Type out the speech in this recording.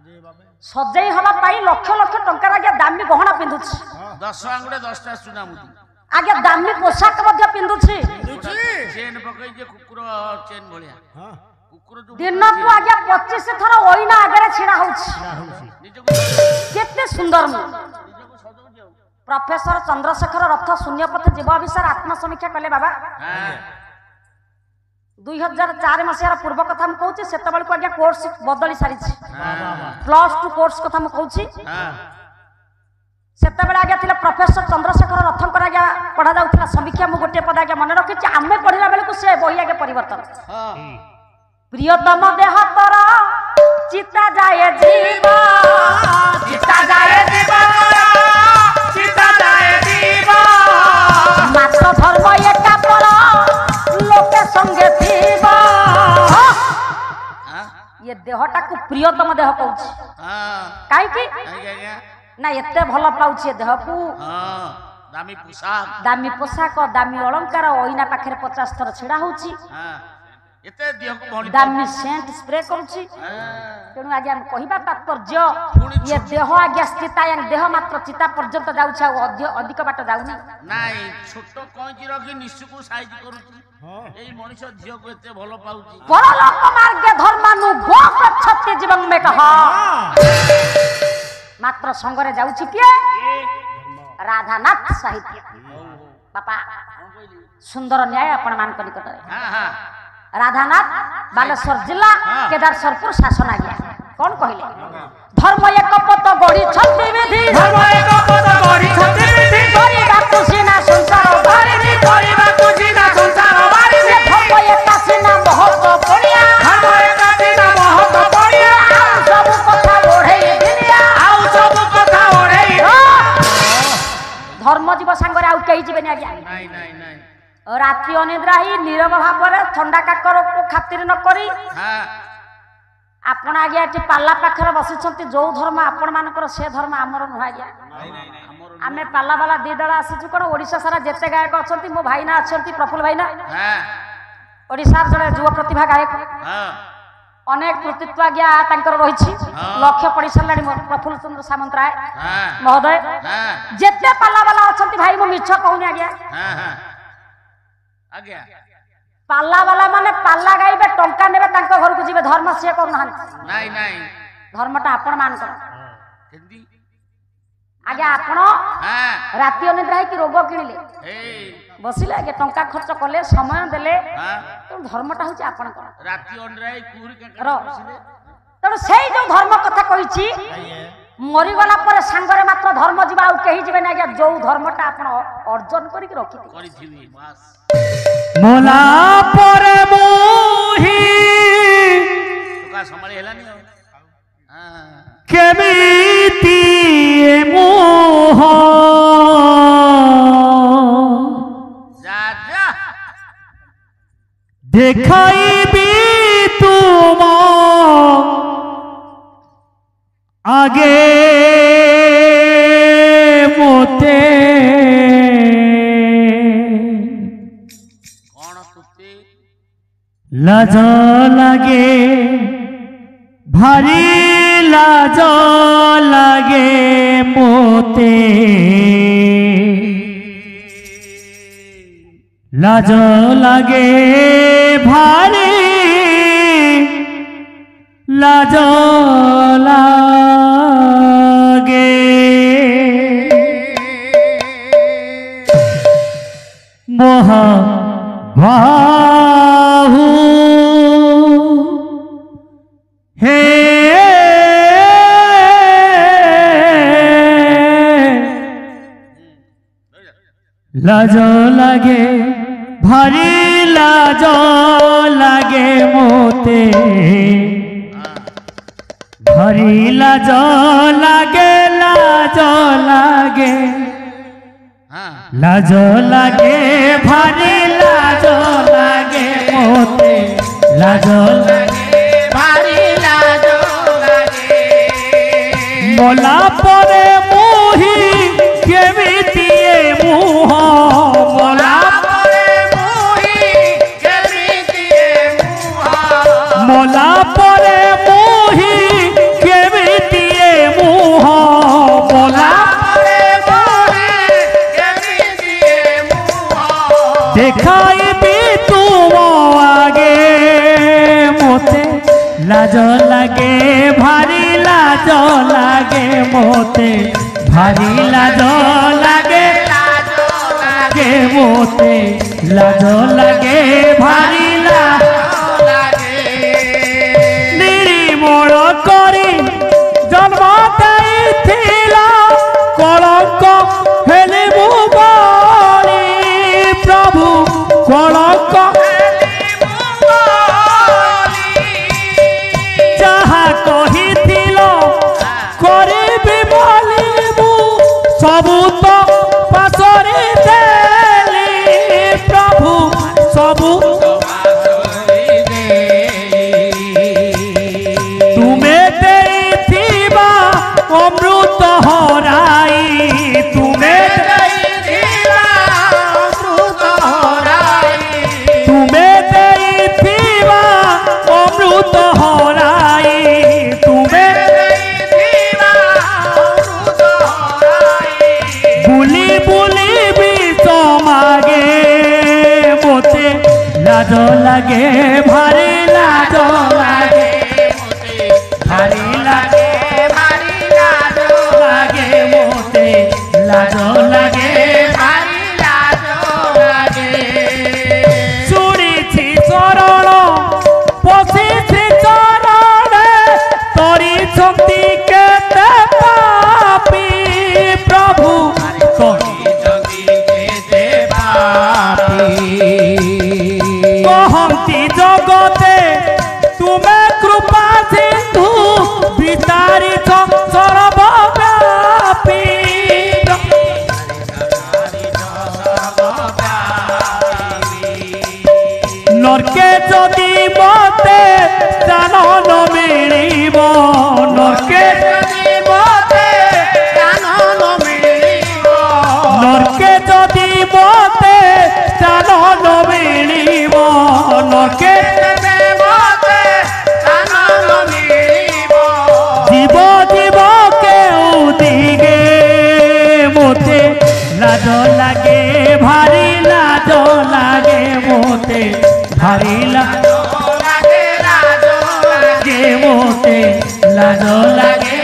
सजेई हवा पाई लक्ष लक्ष टंकार आगे दामी गहना पिंधुछि 10 आंगुड़े 10टा सुना मुदी आगे दामी पोशाक मध्य पिंधुछि चेन पकई जे कुकुर चेन भलिया कुकुर जो दिन को आगे 25 थरा ओइना आगे छिड़ा होछि केते सुंदर मु प्रोफेसर चंद्रशेखर रथ शून्यपथ जीव अभिसार आत्म समीक्षा कले बाबा 2004 मसीहार पूर्व कथा मु कहूची सेतबेल को आगे कोर्स बदली सारी +2 कोर्स कथा मु कहूची सेतबेल आगे थिला प्रोफेसर चंद्रशेखर रथंकर आगे पढ़ा जाउथिला समीक्षा मु गोटे पद आगे मन रखिची आमे पढ़िला बेले को से बही आगे परिवर्तन प्रियतम देह तर चिता जाए जीव चिता जाए जीव चिता जाए जीव मात्र धर्म एका पर लोके संगे थीब ये देहटा को प्रियतम देह कहूची काई की ना एते भल पाउची ए देह को दामी पोशाक दामी अलंकार ओइना पाखरे 50 थर छिड़ा होची एते देह को भली दामी सेंट स्प्रे करूची तेनु आगे हम कहिबा तात्पर्य ये देह आगे स्थिता या देह मात्र चिता पर्यंत जाउछा अधिक बाट जाउनी नाइ छोट कौंची रखी निश्चय को साइज करूची एई मनुष्य देह को एते भल पाउची परलोक मार्गे धर्मानु गो प्रक्षति जीवन में कहा मात्र संगरे जाउची के राधानाथ साहित्य बापा सुंदर न्याय आपण मान करी कटरे हां हां राधानाथ बालेश्वर जिला केदारसरपुर शासन आज्ञा कौन कहले धर्म एक पद गढ़ी छति विधि धर्म एक पद गढ़ी छति विधि करिबा कुसिना संसार बारिनी करिबा कुसिना संसार बारिनी धर्म एक सिना महत्व पड़िया धर्म एक सिना महत्व पड़िया सब कथा ओढ़े दुनिया आउ सब कथा ओढ़े धर्म जीव संगरे आउ कहि जिबेनी आज्ञा नहीं नहीं नहीं राति अनिद्रा ही नीरव भाव ठंडा काकर को खातिर न करी आपण आगे एटी पाला पाखर बसिछंती जो धर्म आपण मानकर से धर्म हमर नुह आज्ञा आमे पाला वाला दी दल आसीछु कोन ओडिसा सारा जेते गायक अछंती मो भाईना अछंती प्रफुल्ल भाईना ओडिसा जड़े युवा प्रतिभा गायक अनेक कृतित्व आज्ञा तांकर रहिछि लक्ष्य पड़ी सरलाणी प्रफुल्ल चंद्र सामंतराय महोदय जेते पाला वाला अछंती भाई मो मिछ कहूनी आज्ञा आज्ञा पाला वाला माने पाला गाइबे टंका नेबे तांको घर को जीवे धर्म से करू नहन नहीं नहीं धर्मटा आपण मान कर हिंदी आगे आपण राति अनिद्रा कि रोग किनिले बसिले आगे टंका खर्च कले समय देले तो धर्मटा होची आपण कर राति अनिद्रा कुरी का बसिले तण सेई जो धर्म कथा कहिछि मरी गला पर सांगरे मात्र धर्म जीवा आ कहि जिवे ना जो धर्मटा आपण अर्जन करि रखिथि बस मोला पर मोही तुका संभाळी हेलानी केमिति मोह जा जा देखाइबी तुम आगे मोते लाज लागे भारी लाज लागे मोते लाज लागे भारी लाज लागे मोह बाहु हे लाज लागे भारी लाज लागे मोते भारी लाज लागे लाज लागे लाज लागे भारी लाज लागे मोते लाज लागे भारी लाज लागे मोला परे मोही केमितिए मुह मोला परे मोही केमितिए मुह मोला परे मोही केमितिए भारी लाज लागे लागे मोते लाज लागे भारी लाज निर्मल करी जन्म देइथिला कलंक हेले मु बली प्रभु कलंक जहा कहिथिल करिबि बोली मु सबु तो पासरे देली प्रभु सबु तुमे देइथिबा अमृत हराई तुमे देइथिबा अमृत हराई तुमे देइथिबा अमृत हराई तुमे देइथिबा अमृत हराई बुली बुली विष मागे मोते लाज लागे भारी लाज लागे भारी लागे भारी लाज लागे मोते लाज लागे भारी लाज लागे शुणिछि शरण पशिछि चरण तोरी शक्ति केते पापी प्रभु कहती जगते तुमे कृपा सिंधु वितारी सर्वव्यापी नरके जदि मते दान न मिलिब नरके जदि मते दान न मिलिब नरके जदि मते दान न मिलिब नरके जीव जीव केउ दिगे मोते लाज लागे भारी लाज लागे मोते भारी लाज लागे मोते लाज लागे